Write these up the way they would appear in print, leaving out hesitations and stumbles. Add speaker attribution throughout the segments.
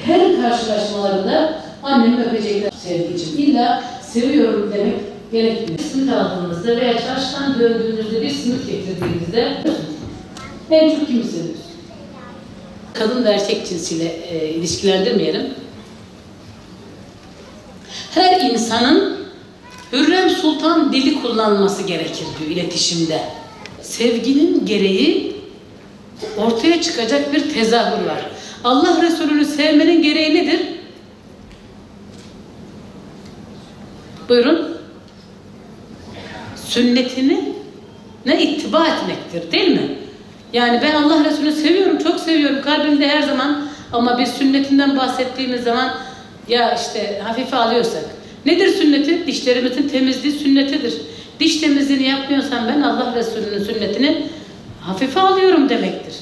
Speaker 1: Her karşılaşmalarında annemi öpecekler sevgi için. İlla seviyorum demek gerekmiyor. Simit aldığınızda veya çarşıdan döndüğünüzde bir simit getirdiğinizde en çok kimi seviyorsun? Kadın ve erkek cinsiyle ilişkilendirmeyelim. Her insanın Hürrem Sultan dili kullanması gerekir diyor iletişimde. Sevginin gereği ortaya çıkacak bir tezahür var. Allah Resulü'nü sevmenin gereği nedir? Buyurun. Sünnetini ittiba etmektir, değil mi? Yani ben Allah Resulü'nü seviyorum, çok seviyorum kalbimde her zaman, ama bir sünnetinden bahsettiğimiz zaman ya işte hafife alıyorsak. Nedir sünneti? Dişlerimizin temizliği sünnetidir. Diş temizliğini yapmıyorsam ben Allah Resulü'nün sünnetini hafife alıyorum demektir.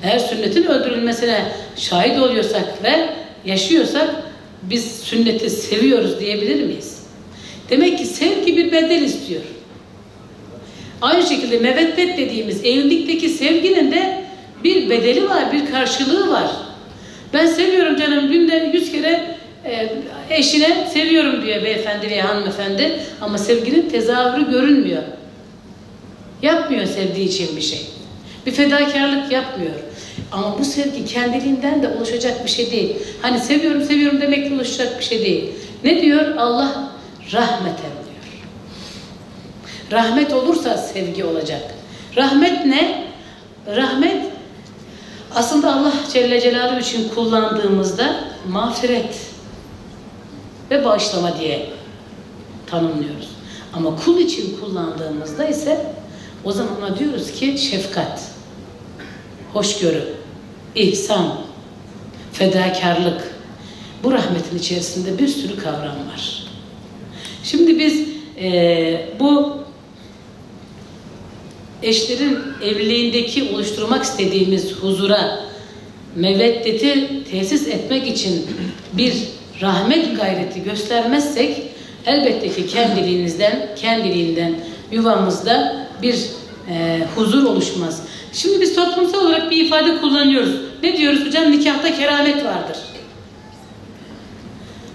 Speaker 1: Eğer sünnetin öldürülmesine şahit oluyorsak ve yaşıyorsak biz sünneti seviyoruz diyebilir miyiz? Demek ki sevgi bir bedel istiyor. Aynı şekilde meveddet dediğimiz evlilikteki sevginin de bir bedeli var, bir karşılığı var. Ben seviyorum canım, günde 100 kere eşine seviyorum diyor beyefendi veya hanımefendi, ama sevginin tezahürü görünmüyor. Yapmıyor sevdiği için bir şey. Bir fedakarlık yapmıyor. Ama bu sevgi kendiliğinden de oluşacak bir şey değil. Hani seviyorum seviyorum demekle oluşacak bir şey değil. Ne diyor? Allah rahmeten diyor. Rahmet olursa sevgi olacak. Rahmet ne? Rahmet aslında Allah Celle Celaluhu için kullandığımızda mağfiret ve bağışlama diye tanımlıyoruz. Ama kul için kullandığımızda ise o zaman ona diyoruz ki şefkat, hoşgörü, ihsan, fedakarlık. Bu rahmetin içerisinde bir sürü kavram var. Şimdi biz bu eşlerin evliliğindeki oluşturmak istediğimiz huzura, meveddeti tesis etmek için bir rahmet gayreti göstermezsek elbette ki kendiliğinden yuvamızda bir huzur oluşmaz. Şimdi biz toplumsal olarak bir ifade kullanıyoruz. Ne diyoruz hocam? Nikahta keramet vardır.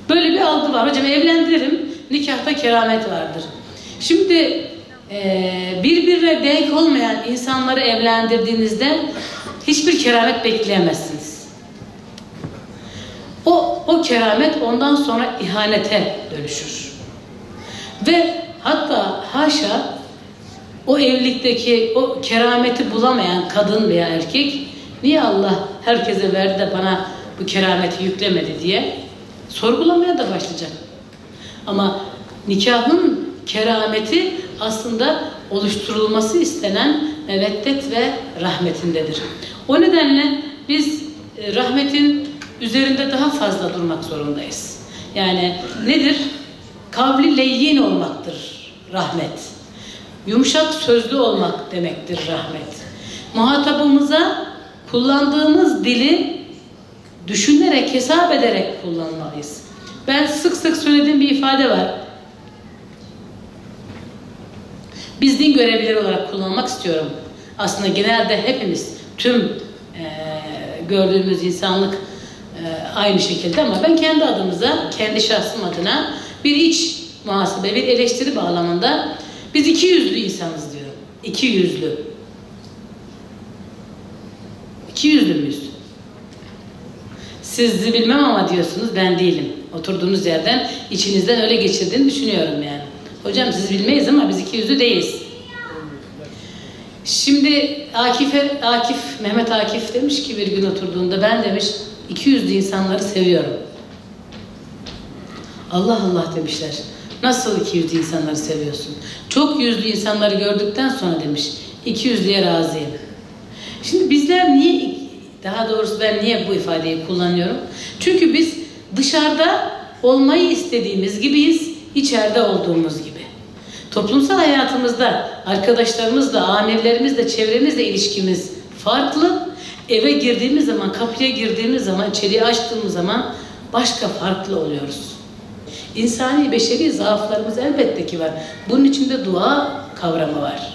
Speaker 1: Böyle bir algı var. Hocam evlendiririm, nikahta keramet vardır. Şimdi birbirine denk olmayan insanları evlendirdiğinizde hiçbir keramet bekleyemezsiniz. O keramet ondan sonra ihanete dönüşür. Ve hatta haşa o evlilikteki o kerameti bulamayan kadın veya erkek, niye Allah herkese verdi de bana bu kerameti yüklemedi diye sorgulamaya da başlayacak. Ama nikahın kerameti aslında oluşturulması istenen meveddet ve rahmetindedir. O nedenle biz rahmetin üzerinde daha fazla durmak zorundayız. Yani nedir? Kavli leyyin olmaktır rahmet. Yumuşak sözlü olmak demektir rahmet. Muhatabımıza kullandığımız dili düşünerek, hesap ederek kullanmalıyız. Ben sık sık söylediğim bir ifade var. Biz din görevlileri olarak kullanmak istiyorum. Aslında genelde hepimiz, tüm gördüğümüz insanlık aynı şekilde, ama ben kendi adımıza, kendi şahsım adına bir iç muhasebe, bir eleştiri bağlamında biz iki yüzlü insanız diyorum. İki yüzlü. İki yüzlü müyüz? Sizi bilmem ama diyorsunuz, ben değilim. Oturduğunuz yerden, içinizden öyle geçirdiğini düşünüyorum yani. Hocam siz bilmeyiz ama biz iki yüzlü değiliz. Şimdi Mehmet Akif demiş ki bir gün oturduğunda, ben demiş iki yüzlü insanları seviyorum. Allah Allah demişler. Nasıl iki yüzlü insanları seviyorsun? Çok yüzlü insanları gördükten sonra demiş, iki yüzlüye razıyım. Şimdi bizler niye, daha doğrusu ben niye bu ifadeyi kullanıyorum? Çünkü biz dışarıda olmayı istediğimiz gibiyiz, içeride olduğumuz gibi. Toplumsal hayatımızda arkadaşlarımızla, amirlerimizle, çevremizle ilişkimiz farklı. Eve girdiğimiz zaman, kapıya girdiğimiz zaman, içeriği açtığımız zaman başka farklı oluyoruz. İnsani, beşeri zaaflarımız elbette ki var. Bunun içinde dua kavramı var.